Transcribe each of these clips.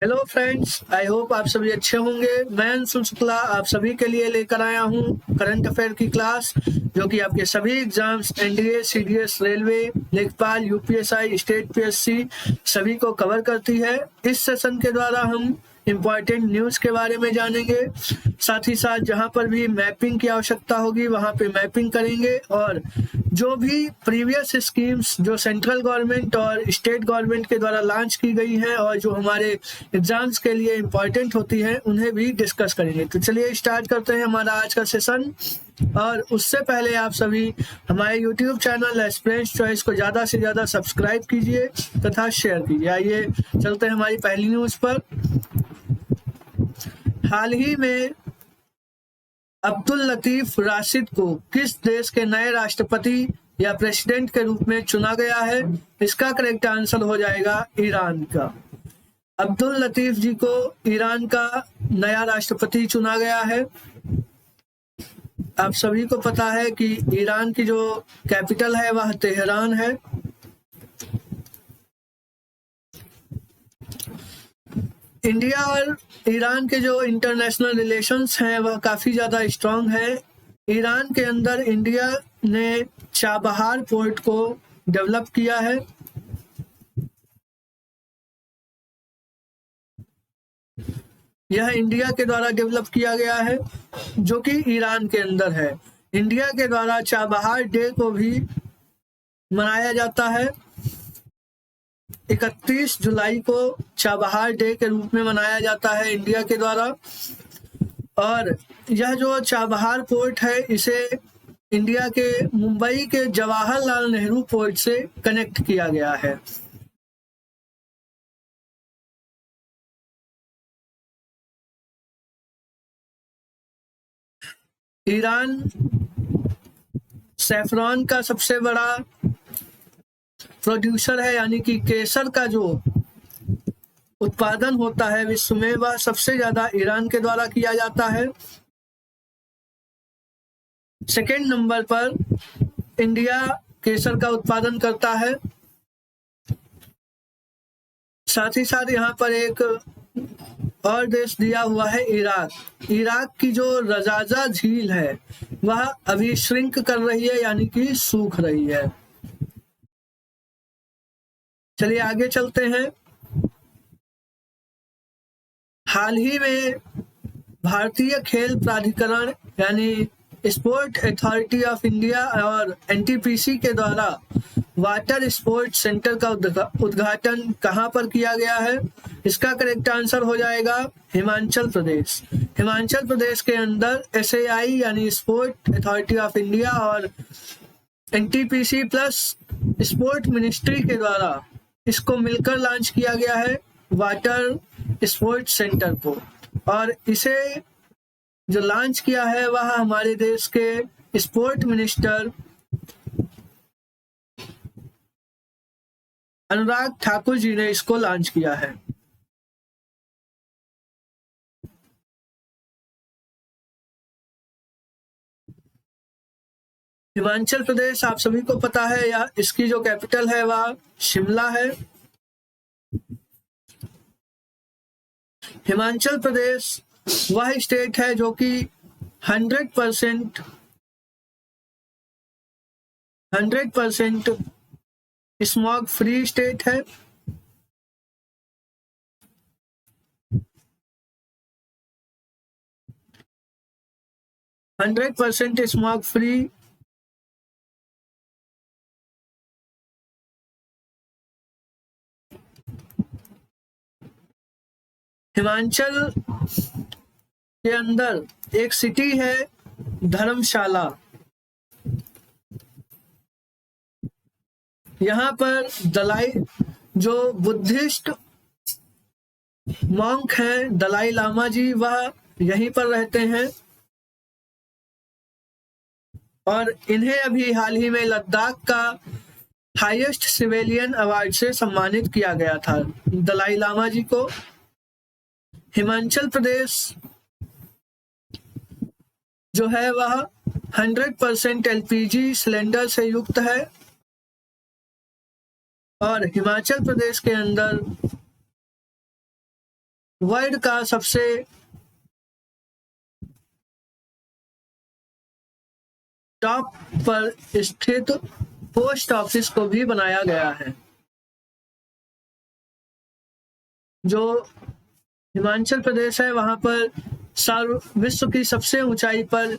Hello friends, I hope आप सभी अच्छे होंगे। मैं अंशुल शुक्ला आप सभी के लिए लेकर आया हूं करंट अफेयर की क्लास, जो कि आपके सभी एग्जाम्स एनडीए, सीडीएस, रेलवे, लेखपाल, यूपीएसआई, स्टेट पीएससी सभी को कवर करती है। इस सेशन के द्वारा हम इम्पॉर्टेंट न्यूज़ के बारे में जानेंगे, साथ ही साथ जहां पर भी मैपिंग की आवश्यकता होगी वहां पे मैपिंग करेंगे, और जो भी प्रीवियस स्कीम्स जो सेंट्रल गवर्नमेंट और स्टेट गवर्नमेंट के द्वारा लॉन्च की गई हैं और जो हमारे एग्जाम्स के लिए इम्पॉर्टेंट होती हैं उन्हें भी डिस्कस करेंगे। तो चलिए स्टार्ट करते हैं हमारा आज का सेशन। और उससे पहले आप सभी हमारे यूट्यूब चैनल एस्पिरेंट्स चॉइस को ज़्यादा से ज़्यादा सब्सक्राइब कीजिए तथा शेयर कीजिए। आइए चलते हैं हमारी पहली न्यूज़ पर। हाल ही में अब्दुल लतीफ राशिद को किस देश के नए राष्ट्रपति या प्रेसिडेंट के रूप में चुना गया है? इसका करेक्ट आंसर हो जाएगा ईरान का। अब्दुल लतीफ जी को ईरान का नया राष्ट्रपति चुना गया है। आप सभी को पता है कि ईरान की जो कैपिटल है वह तेहरान है। इंडिया और ईरान के जो इंटरनेशनल रिलेशंस हैं वह काफ़ी ज़्यादा स्ट्रांग है। ईरान के अंदर इंडिया ने चाबहार पोर्ट को डेवलप किया है। यह इंडिया के द्वारा डेवलप किया गया है, जो कि ईरान के अंदर है। इंडिया के द्वारा चाबहार डे को भी मनाया जाता है। 31 जुलाई को चाबहार डे के रूप में मनाया जाता है इंडिया के द्वारा। और यह जो चाबहार पोर्ट है इसे इंडिया के मुंबई के जवाहरलाल नेहरू पोर्ट से कनेक्ट किया गया है। ईरान सैफरॉन का सबसे बड़ा प्रोड्यूसर है, यानी कि केसर का जो उत्पादन होता है विश्व में वह सबसे ज्यादा ईरान के द्वारा किया जाता है। सेकेंड नंबर पर इंडिया केसर का उत्पादन करता है। साथ ही साथ यहाँ पर एक और देश दिया हुआ है इराक। इराक की जो रजाजा झील है वह अभी श्रिंक कर रही है, यानी कि सूख रही है। चलिए आगे चलते हैं। हाल ही में भारतीय खेल प्राधिकरण यानी स्पोर्ट अथॉरिटी ऑफ इंडिया और एनटीपीसी के द्वारा वाटर स्पोर्ट्स सेंटर का उद्घाटन कहां पर किया गया है? इसका करेक्ट आंसर हो जाएगा हिमाचल प्रदेश। हिमाचल प्रदेश के अंदर एसएआई यानी स्पोर्ट अथॉरिटी ऑफ इंडिया और एनटीपीसी प्लस स्पोर्ट मिनिस्ट्री के द्वारा इसको मिलकर लॉन्च किया गया है, वाटर स्पोर्ट्स सेंटर को। और इसे जो लॉन्च किया है वह हमारे देश के स्पोर्ट मिनिस्टर अनुराग ठाकुर जी ने इसको लॉन्च किया है। हिमाचल प्रदेश आप सभी को पता है, या इसकी जो कैपिटल है वह शिमला है। हिमाचल प्रदेश वह स्टेट है जो कि 100% स्मॉग फ्री स्टेट है। स्मॉग फ्री हिमाचल के अंदर एक सिटी है धर्मशाला। यहाँ पर दलाई जो बुद्धिस्ट मॉन्क हैं दलाई लामा जी, वह यहीं पर रहते हैं। और इन्हें अभी हाल ही में लद्दाख का हाईएस्ट सिविलियन अवार्ड से सम्मानित किया गया था, दलाई लामा जी को। हिमाचल प्रदेश जो है वह 100% एलपीजी सिलेंडर से युक्त है। और हिमाचल प्रदेश के अंदर वर्ल्ड का सबसे टॉप पर स्थित पोस्ट ऑफिस को भी बनाया गया है। जो हिमाचल प्रदेश है वहां पर विश्व की सबसे ऊंचाई पर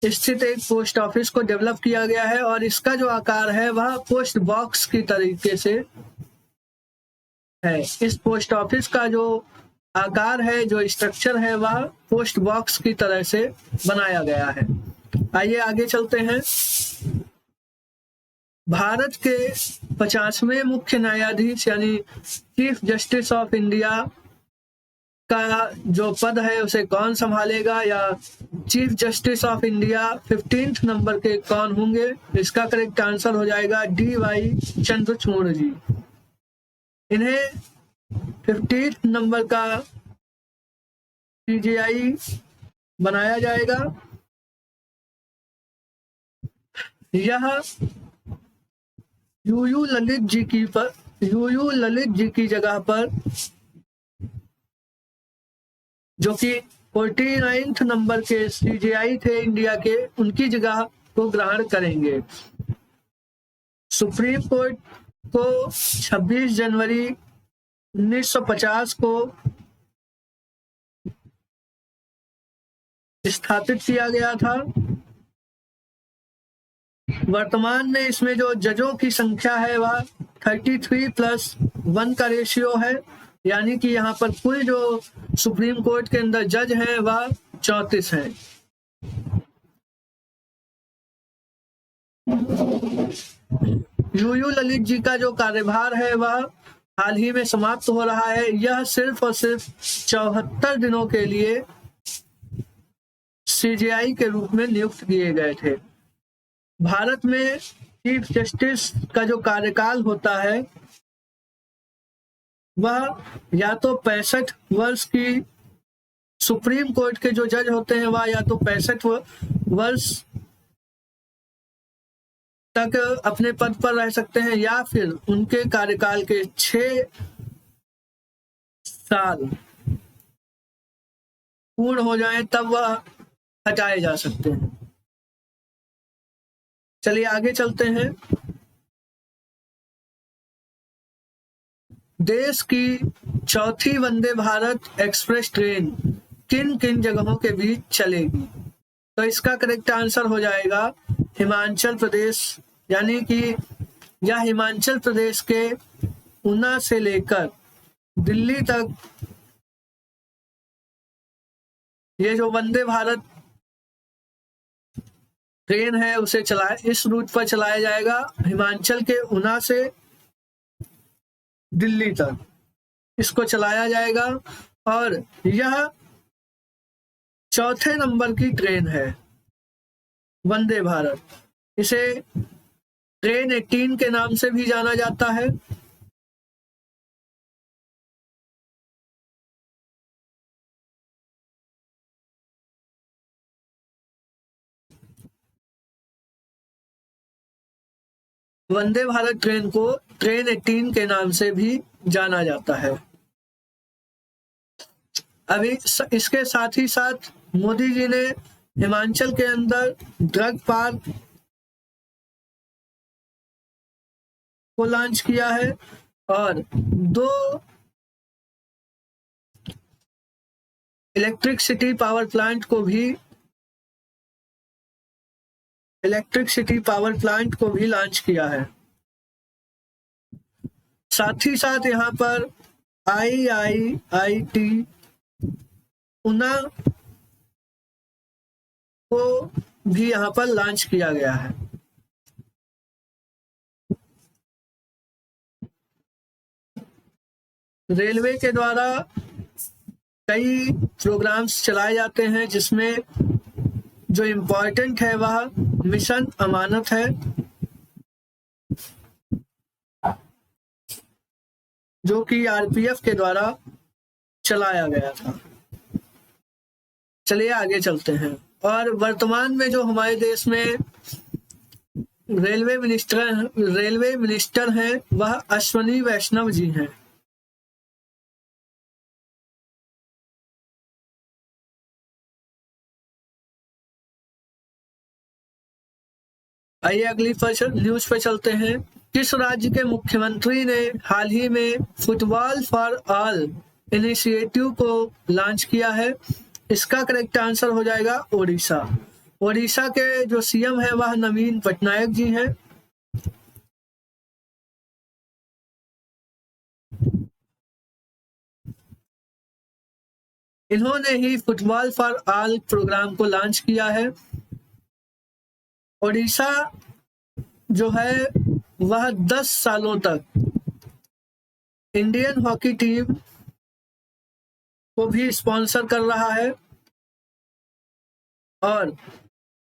स्थित एक पोस्ट ऑफिस को डेवलप किया गया है और इसका जो आकार है वह पोस्ट बॉक्स की तरीके से है। इस पोस्ट ऑफिस का जो आकार है, जो स्ट्रक्चर है, वह पोस्ट बॉक्स की तरह से बनाया गया है। आइए आगे चलते हैं। भारत के 50वें मुख्य न्यायाधीश यानी चीफ जस्टिस ऑफ इंडिया का जो पद है उसे कौन संभालेगा, या chief justice of India 15th number के कौन होंगे? इसका करेक्ट आंसर हो जाएगा DY चंद्रचूड़ जी। इन्हें 15th नंबर का CJI बनाया जाएगा। यह यूयू ललित जी की जगह पर, जो कि 49th नंबर के CJI थे इंडिया के, उनकी जगह को ग्रहण करेंगे। सुप्रीम कोर्ट को 26 जनवरी 1950 को स्थापित किया गया था। वर्तमान में इसमें जो जजों की संख्या है वह 33+1 का रेशियो है, यानी कि यहाँ पर कुल जो सुप्रीम कोर्ट के अंदर जज हैं वह 34 हैं। यूयू ललित जी का जो कार्यभार है वह हाल ही में समाप्त हो रहा है। यह सिर्फ और सिर्फ 74 दिनों के लिए CJI के रूप में नियुक्त किए गए थे। भारत में चीफ जस्टिस का जो कार्यकाल होता है वह या तो 65 वर्ष की, सुप्रीम कोर्ट के जो जज होते हैं वह या तो 65 वर्ष तक अपने पद पर रह सकते हैं, या फिर उनके कार्यकाल के 6 साल पूर्ण हो जाएं तब वह हटाए जा सकते हैं। चलिए आगे चलते हैं। देश की चौथी वंदे भारत एक्सप्रेस ट्रेन किन किन जगहों के बीच चलेगी? तो इसका करेक्ट आंसर हो जाएगा हिमाचल प्रदेश, यानी कि यह हिमाचल प्रदेश के ऊना से लेकर दिल्ली तक ये जो वंदे भारत ट्रेन है उसे इस रूट पर चलाया जाएगा, हिमाचल के ऊना से दिल्ली तक इसको चलाया जाएगा। और यह चौथे नंबर की ट्रेन है वंदे भारत। इसे ट्रेन 18 के नाम से भी जाना जाता है। वंदे भारत ट्रेन को ट्रेन 18 के नाम से भी जाना जाता है। अभी इसके साथ ही साथ मोदी जी ने हिमाचल के अंदर ड्रग पार्क को लॉन्च किया है और 2 इलेक्ट्रिसिटी पावर प्लांट को भी लॉन्च किया है। साथ ही साथ यहाँ पर IIIT ऊना को भी यहाँ पर लॉन्च किया गया है। रेलवे के द्वारा कई प्रोग्राम्स चलाए जाते हैं, जिसमें जो इम्पोर्टेंट है वह मिशन अमानत है, जो कि RPF के द्वारा चलाया गया था। चलिए आगे चलते हैं। और वर्तमान में जो हमारे देश में रेलवे मिनिस्टर हैं वह अश्विनी वैष्णव जी हैं। आइए अगली न्यूज पे चलते हैं। किस राज्य के मुख्यमंत्री ने हाल ही में फुटबॉल फॉर ऑल इनिशिएटिव को लॉन्च किया है? इसका करेक्ट आंसर हो जाएगा ओडिशा। ओडिशा के जो सीएम है वह नवीन पटनायक जी हैं। इन्होंने ही फुटबॉल फॉर ऑल प्रोग्राम को लॉन्च किया है। ओडिशा जो है वह 10 सालों तक इंडियन हॉकी टीम को भी स्पॉन्सर कर रहा है और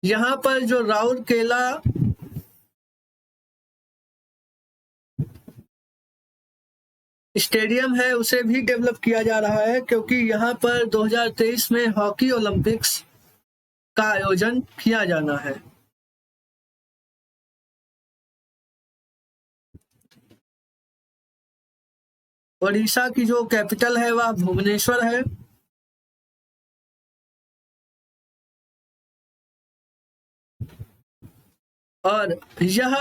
यहाँ पर जो राउरकेला स्टेडियम है उसे भी डेवलप किया जा रहा है, क्योंकि यहाँ पर 2023 में हॉकी ओलंपिक्स का आयोजन किया जाना है। ओडिशा की जो कैपिटल है वह भुवनेश्वर है। और यह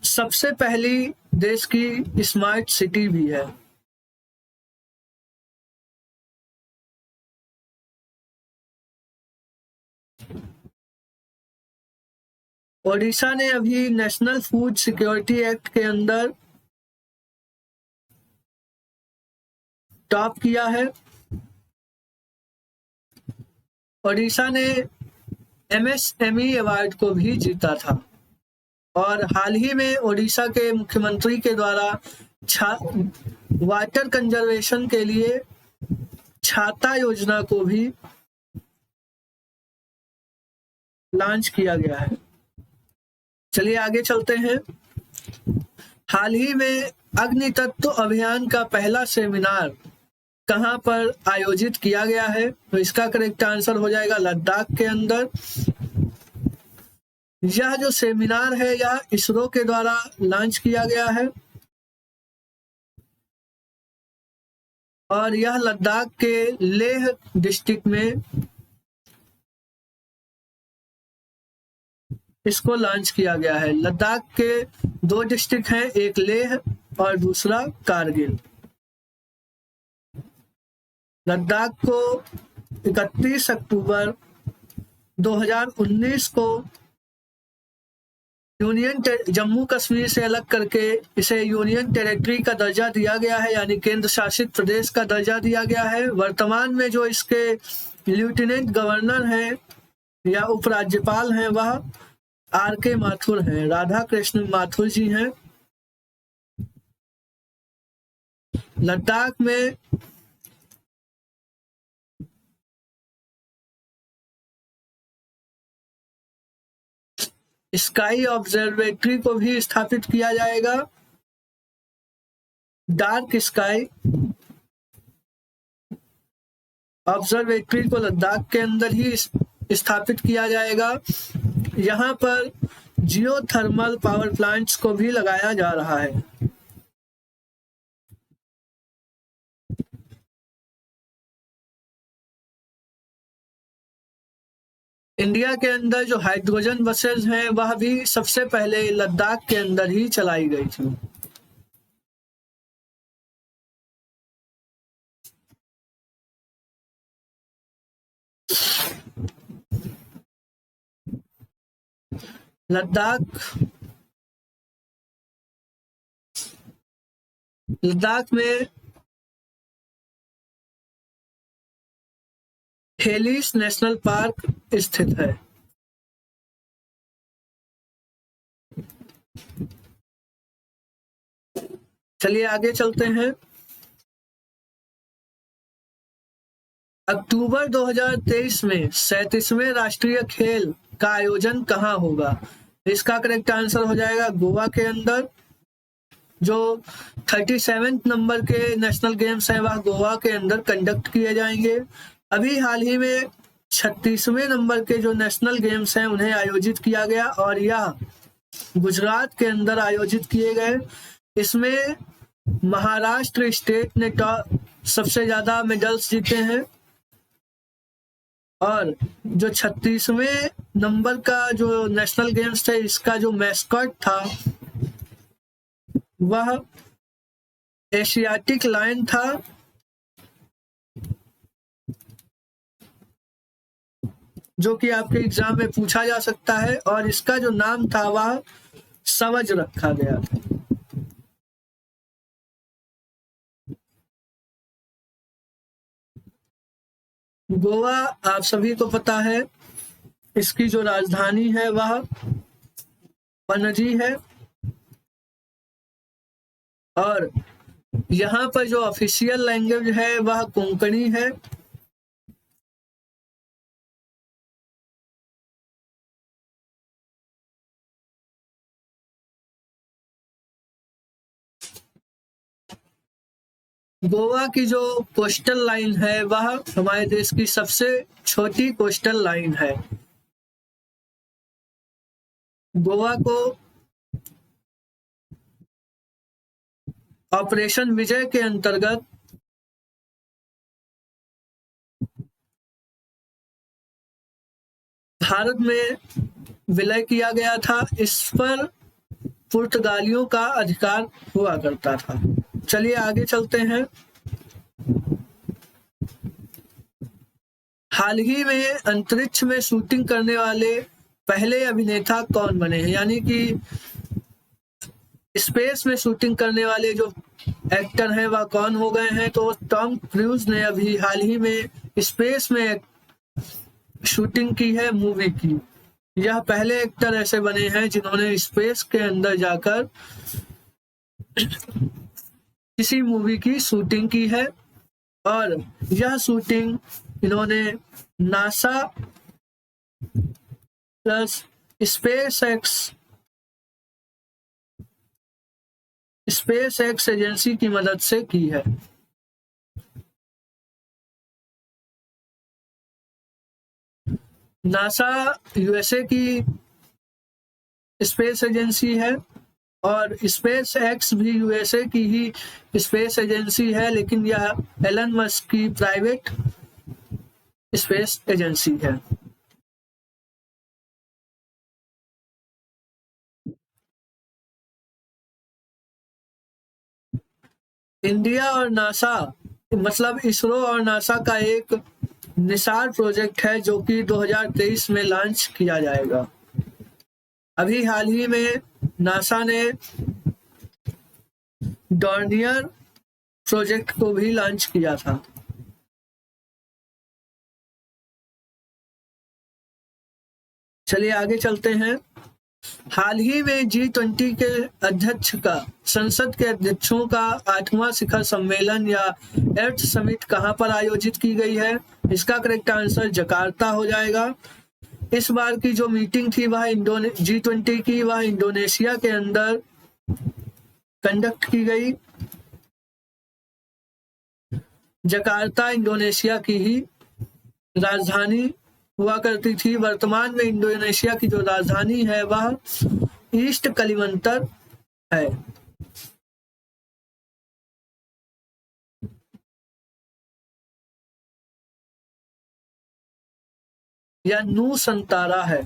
सबसे पहली देश की स्मार्ट सिटी भी है। ओडिशा ने अभी नेशनल फूड सिक्योरिटी एक्ट के अंदर टॉप किया है। ओडिशा ने एमएसएमई अवार्ड को भी जीता था और हाल ही में ओडिशा के मुख्यमंत्री के द्वारा वाटर कंजर्वेशन के लिए छाता योजना को भी लॉन्च किया गया है। चलिए आगे चलते हैं। हाल ही में अग्नि तत्व अभियान का पहला सेमिनार कहां पर आयोजित किया गया है? तो इसका करेक्ट आंसर हो जाएगा लद्दाख के अंदर। यह जो सेमिनार है यह इसरो के द्वारा लॉन्च किया गया है और यह लद्दाख के लेह डिस्ट्रिक्ट में इसको लॉन्च किया गया है। लद्दाख के 2 डिस्ट्रिक्ट हैं, एक लेह और दूसरा कारगिल। लद्दाख को 31 अक्टूबर 2019 को जम्मू कश्मीर से अलग करके इसे यूनियन टेरिटरी का दर्जा दिया गया है, यानी केंद्र शासित प्रदेश का दर्जा दिया गया है। वर्तमान में जो इसके लेफ्टिनेंट गवर्नर हैं या उपराज्यपाल हैं वह आर.के. माथुर हैं, राधा कृष्ण माथुर जी हैं। लद्दाख में स्काई ऑब्जर्वेटरी को भी स्थापित किया जाएगा। डार्क स्काई ऑब्जर्वेटरी को लद्दाख के अंदर ही स्थापित किया जाएगा। यहाँ पर जियोथर्मल पावर प्लांट्स को भी लगाया जा रहा है। इंडिया के अंदर जो हाइड्रोजन बसेस हैं वह भी सबसे पहले लद्दाख के अंदर ही चलाई गई थी। लद्दाख में हेलिस नेशनल पार्क स्थित है। चलिए आगे चलते हैं। अक्टूबर 2023 में 37वें राष्ट्रीय खेल का आयोजन कहाँ होगा? इसका करेक्ट आंसर हो जाएगा गोवा के अंदर। जो 37 नंबर के नेशनल गेम्स हैं वह गोवा के अंदर कंडक्ट किए जाएंगे। अभी हाल ही में 36वें नंबर के जो नेशनल गेम्स हैं उन्हें आयोजित किया गया और यह गुजरात के अंदर आयोजित किए गए। इसमें महाराष्ट्र स्टेट ने सबसे ज्यादा मेडल्स जीते हैं। और जो 36वें नंबर का जो नेशनल गेम्स थे, इसका जो मैस्कॉट था वह एशियाटिक लायन था, जो कि आपके एग्जाम में पूछा जा सकता है, और इसका जो नाम था वह सवज रखा गया था। गोवा आप सभी को पता है, इसकी जो राजधानी है वह पणजी है, और यहाँ पर जो ऑफिशियल लैंग्वेज है वह कोंकणी है। गोवा की जो कोस्टल लाइन है वह हमारे देश की सबसे छोटी कोस्टल लाइन है। गोवा को ऑपरेशन विजय के अंतर्गत भारत में विलय किया गया था। इस पर पुर्तगालियों का अधिकार हुआ करता था। चलिए आगे चलते हैं। हाल ही में अंतरिक्ष में शूटिंग करने वाले पहले अभिनेता कौन बने हैं, यानी कि स्पेस में शूटिंग करने वाले जो एक्टर हैं वह कौन हो गए हैं। तो टॉम क्रूज ने अभी हाल ही में स्पेस में शूटिंग की है मूवी की। यह पहले एक्टर ऐसे बने हैं जिन्होंने स्पेस के अंदर जाकर किसी मूवी की शूटिंग की है, और यह शूटिंग इन्होंने NASA plus space x agency की मदद से की है। नासा यूएसए की स्पेस एजेंसी है, और स्पेस एक्स भी यूएसए की ही स्पेस एजेंसी है, लेकिन यह एलन मस्क की प्राइवेट स्पेस एजेंसी है। इंडिया और नासा, मतलब इसरो और नासा का एक निसार प्रोजेक्ट है जो कि 2023 में लॉन्च किया जाएगा। अभी हाल ही में नासा ने डॉर्नियर प्रोजेक्ट को भी लॉन्च किया था। चलिए आगे चलते हैं। हाल ही में G20 के अध्यक्ष का संसद के अध्यक्षों का 8वां शिखर सम्मेलन या एर्थ समिट कहां पर आयोजित की गई है। इसका करेक्ट आंसर जकार्ता हो जाएगा। इस बार की जो मीटिंग थी वह G20 की वह इंडोनेशिया के अंदर कंडक्ट की गई। जकार्ता इंडोनेशिया की ही राजधानी हुआ करती थी। वर्तमान में इंडोनेशिया की जो राजधानी है वह ईस्ट कलिमंतर है। या नूसंतारा है।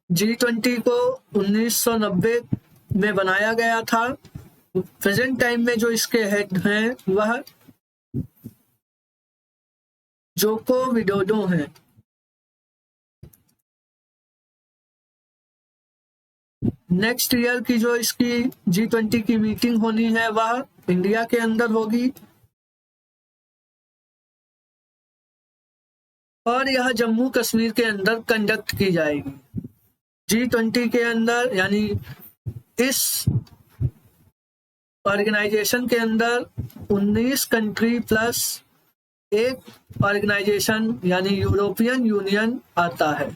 G20 को 1990 में बनाया गया था। प्रेजेंट टाइम में जो इसके हेड हैं वह जोको विडोडो हैं। नेक्स्ट ईयर की जो इसकी G20 की मीटिंग होनी है वह इंडिया के अंदर होगी, और यह जम्मू कश्मीर के अंदर कंडक्ट की जाएगी। G20 के अंदर यानी इस ऑर्गेनाइजेशन के अंदर 19 कंट्री प्लस एक ऑर्गेनाइजेशन यानी यूरोपियन यूनियन आता है।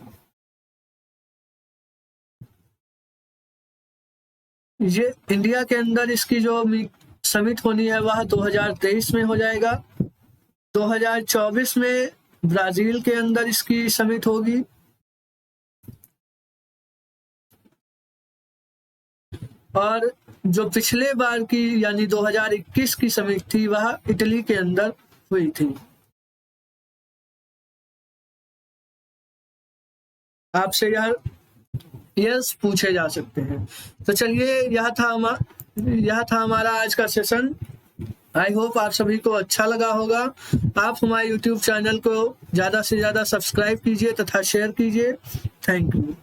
ये इंडिया के अंदर इसकी जो समिट होनी है वह 2023 में हो जाएगा। 2024 में ब्राजील के अंदर इसकी समिट होगी, और जो पिछले बार की यानी 2021 की समिट थी वह इटली के अंदर हुई थी। आपसे यस पूछे जा सकते हैं। तो चलिए यह था हमारा आज का सेशन। आई होप आप सभी को अच्छा लगा होगा। आप हमारे YouTube चैनल को ज़्यादा से ज़्यादा सब्सक्राइब कीजिए तथा शेयर कीजिए। Thank you.